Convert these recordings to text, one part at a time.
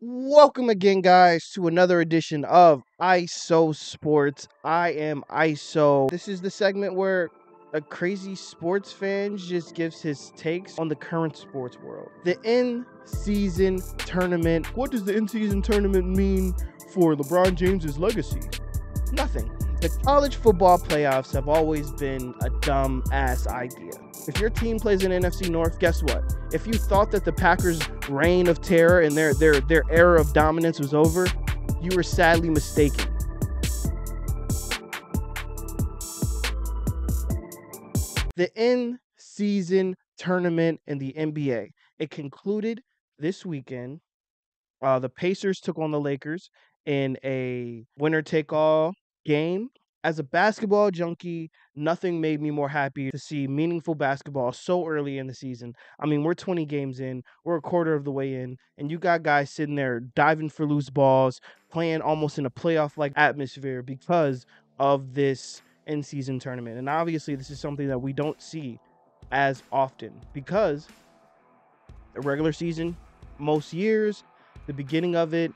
Welcome again, guys, to another edition of IsoSports. I am ISO. This is the segment where a crazy sports fan just gives his takes on the current sports world. The in-season tournament. What does the in-season tournament mean for LeBron James's legacy? Nothing. The college football playoffs have always been a dumb ass idea. If your team plays in NFC North, guess what? If you thought that the Packers' reign of terror and their era of dominance was over, you were sadly mistaken. The in-season tournament in the NBA. It concluded this weekend. The Pacers took on the Lakers in a winner-take-all game. As a basketball junkie, nothing made me more happy to see meaningful basketball so early in the season. I mean, we're 20 games in, we're a quarter of the way in, and you got guys sitting there diving for loose balls, playing almost in a playoff-like atmosphere because of this in-season tournament. And obviously, this is something that we don't see as often because the regular season, most years, the beginning of it,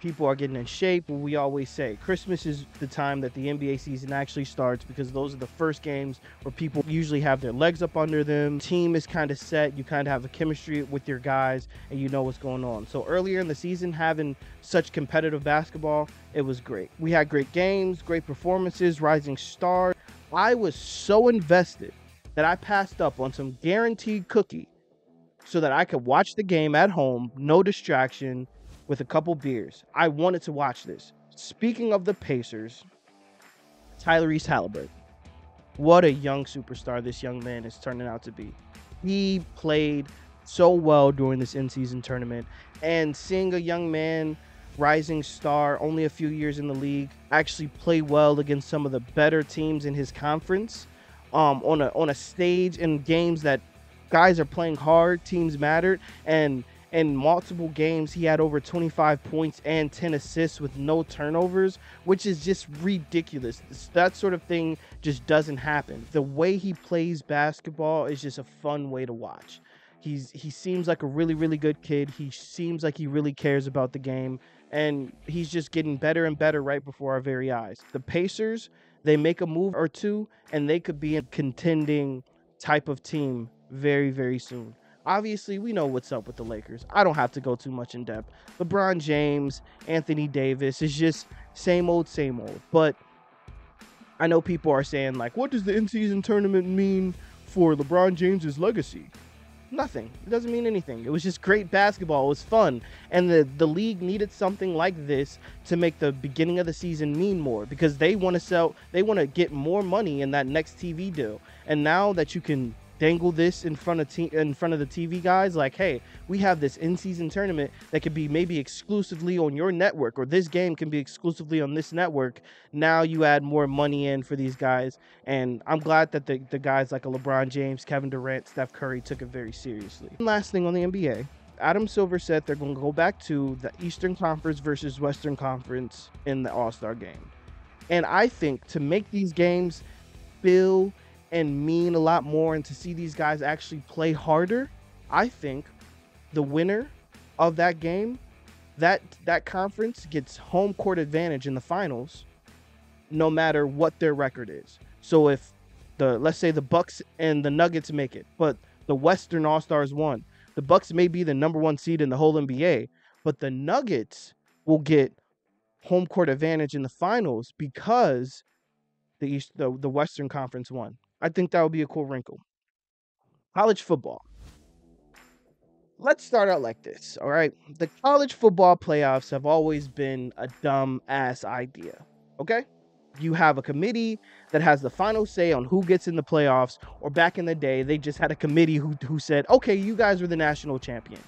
people are getting in shape. We always say Christmas is the time that the NBA season actually starts because those are the first games where people usually have their legs up under them. Team is kind of set. You kind of have a chemistry with your guys and you know what's going on. So earlier in the season, having such competitive basketball, it was great. We had great games, great performances, rising stars. I was so invested that I passed up on some guaranteed cookie so that I could watch the game at home, no distraction, with a couple beers. I wanted to watch this. Speaking of the Pacers, Tyrese Halliburton. What a young superstar this young man is turning out to be. He played so well during this in-season tournament, and seeing a young man, rising star, only a few years in the league, actually play well against some of the better teams in his conference, on a stage in games that guys are playing hard, teams mattered, and in multiple games he had over 25 points and 10 assists with no turnovers, which is just ridiculous. That sort of thing just doesn't happen. The way he plays basketball is just a fun way to watch. He seems like a really good kid. He seems like he really cares about the game, and he's just getting better and better right before our very eyes. The Pacers, they make a move or two and they could be a contending type of team very soon. Obviously, we know what's up with the Lakers. I don't have to go too much in depth. LeBron James, Anthony Davis is just same old. But I know people are saying, like, what does the in-season tournament mean for LeBron James's legacy? Nothing. It doesn't mean anything. It was just great basketball. It was fun. And the league needed something like this to make the beginning of the season mean more because they want to get more money in that next TV deal. And now that you can dangle this in front of the TV guys, like, hey, we have this in-season tournament that could be maybe exclusively on your network, or this game can be exclusively on this network. Now you add more money in for these guys, and I'm glad that the guys like a LeBron James, Kevin Durant, Steph Curry took it very seriously. One last thing on the NBA. Adam Silver said they're going to go back to the Eastern Conference versus Western Conference in the All-Star game. And I think to make these games feel and mean a lot more, and to see these guys actually play harder, I think the winner of that game, that conference gets home court advantage in the finals, no matter what their record is. So if let's say the Bucks and the Nuggets make it, but the Western All-Stars won, the Bucks may be the number 1 seed in the whole NBA, but the Nuggets will get home court advantage in the finals because the Western Conference won. I think that would be a cool wrinkle. College football. Let's start out like this, all right? The college football playoffs have always been a dumb ass idea, okay? You have a committee that has the final say on who gets in the playoffs, or back in the day, they just had a committee who said, okay, you guys are the national champion.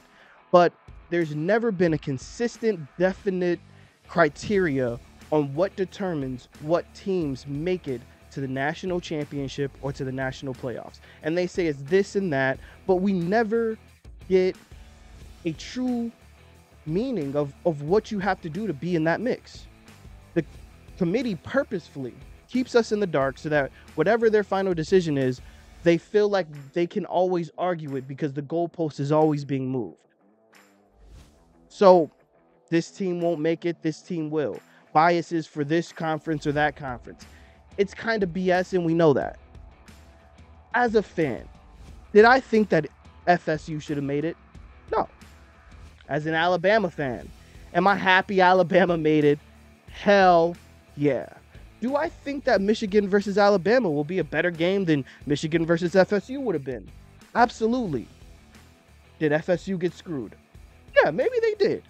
But there's never been a consistent, definite criteria on what determines what teams make it to the national championship or to the national playoffs. And they say it's this and that, but we never get a true meaning of what you have to do to be in that mix. The committee purposefully keeps us in the dark so that whatever their final decision is, they feel like they can always argue it because the goalpost is always being moved. So This team won't make it, this team will. Biases for this conference or that conference. It's kind of BS, and we know that. As a fan, did I think that FSU should have made it? No. As an Alabama fan, am I happy Alabama made it? Hell yeah. Do I think that Michigan versus Alabama will be a better game than Michigan versus FSU would have been? Absolutely. Did FSU get screwed? Yeah, maybe they did.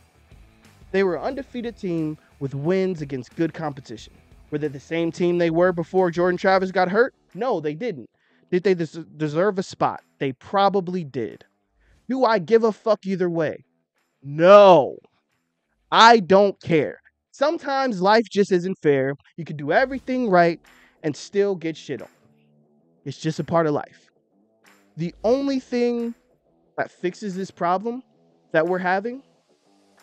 They were an undefeated team with wins against good competition. Were they the same team they were before Jordan Travis got hurt? No, they didn't. Did they deserve a spot? They probably did. Do I give a fuck either way? No. I don't care. Sometimes life just isn't fair. You can do everything right and still get shit on. It's just a part of life. The only thing that fixes this problem that we're having,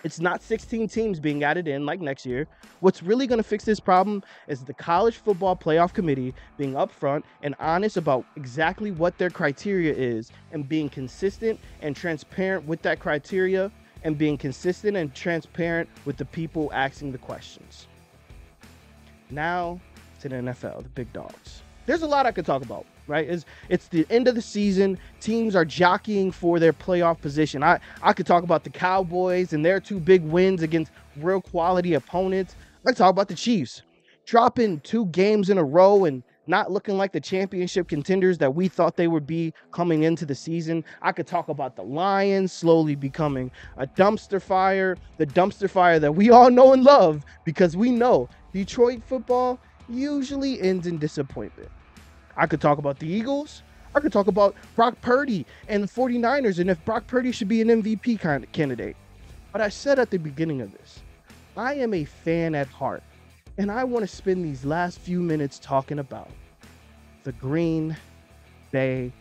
it's not 16 teams being added in like next year. What's really going to fix this problem is the College Football Playoff Committee being upfront and honest about exactly what their criteria is and being consistent and transparent with that criteria and being consistent and transparent with the people asking the questions. Now to the NFL, the big dogs. There's a lot I could talk about, right? It's the end of the season. Teams are jockeying for their playoff position. I could talk about the Cowboys and their 2 big wins against real quality opponents. I could talk about the Chiefs dropping 2 games in a row and not looking like the championship contenders that we thought they would be coming into the season. I could talk about the Lions slowly becoming a dumpster fire, the dumpster fire that we all know and love, because we know Detroit football usually ends in disappointment. I could talk about the Eagles. I could talk about Brock Purdy and the 49ers and if Brock Purdy should be an MVP candidate. But I said at the beginning of this, I am a fan at heart, and I want to spend these last few minutes talking about the Green Bay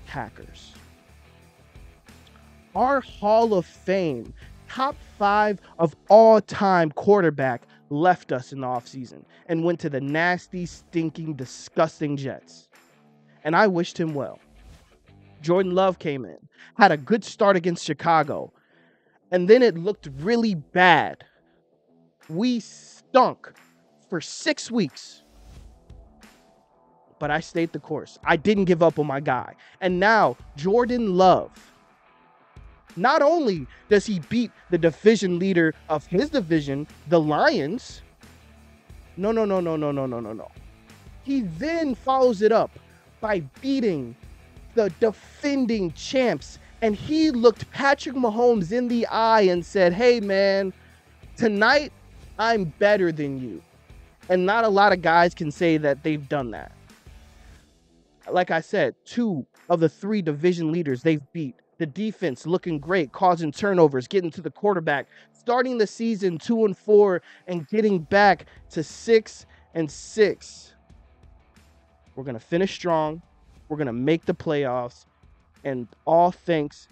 Packers. Our Hall of Fame, top 5 of all time quarterback left us in the offseason and went to the nasty, stinking, disgusting Jets. And I wished him well. Jordan Love came in, had a good start against Chicago, and then it looked really bad. We stunk for 6 weeks. But I stayed the course. I didn't give up on my guy. And now, Jordan Love, not only does he beat the division leader of his division, the Lions, no. He then follows it up by beating the defending champs. And he looked Patrick Mahomes in the eye and said, hey, man, tonight I'm better than you. And not a lot of guys can say that they've done that. Like I said, 2 of the 3 division leaders they've beat. The defense looking great, causing turnovers, getting to the quarterback, starting the season 2-4 and getting back to 6-6. We're going to finish strong. We're going to make the playoffs. And all thanks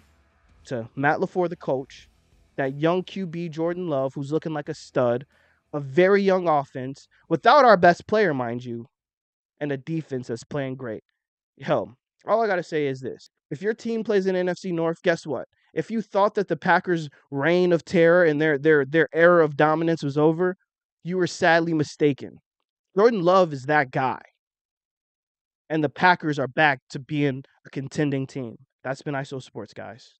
to Matt LaFleur, the coach, that young QB Jordan Love, who's looking like a stud, a very young offense, without our best player, mind you, and a defense that's playing great. Yo, all I got to say is this. If your team plays in NFC North, guess what? If you thought that the Packers' reign of terror and their era of dominance was over, you were sadly mistaken. Jordan Love is that guy. And the Packers are back to being a contending team. That's been IsoSports, guys.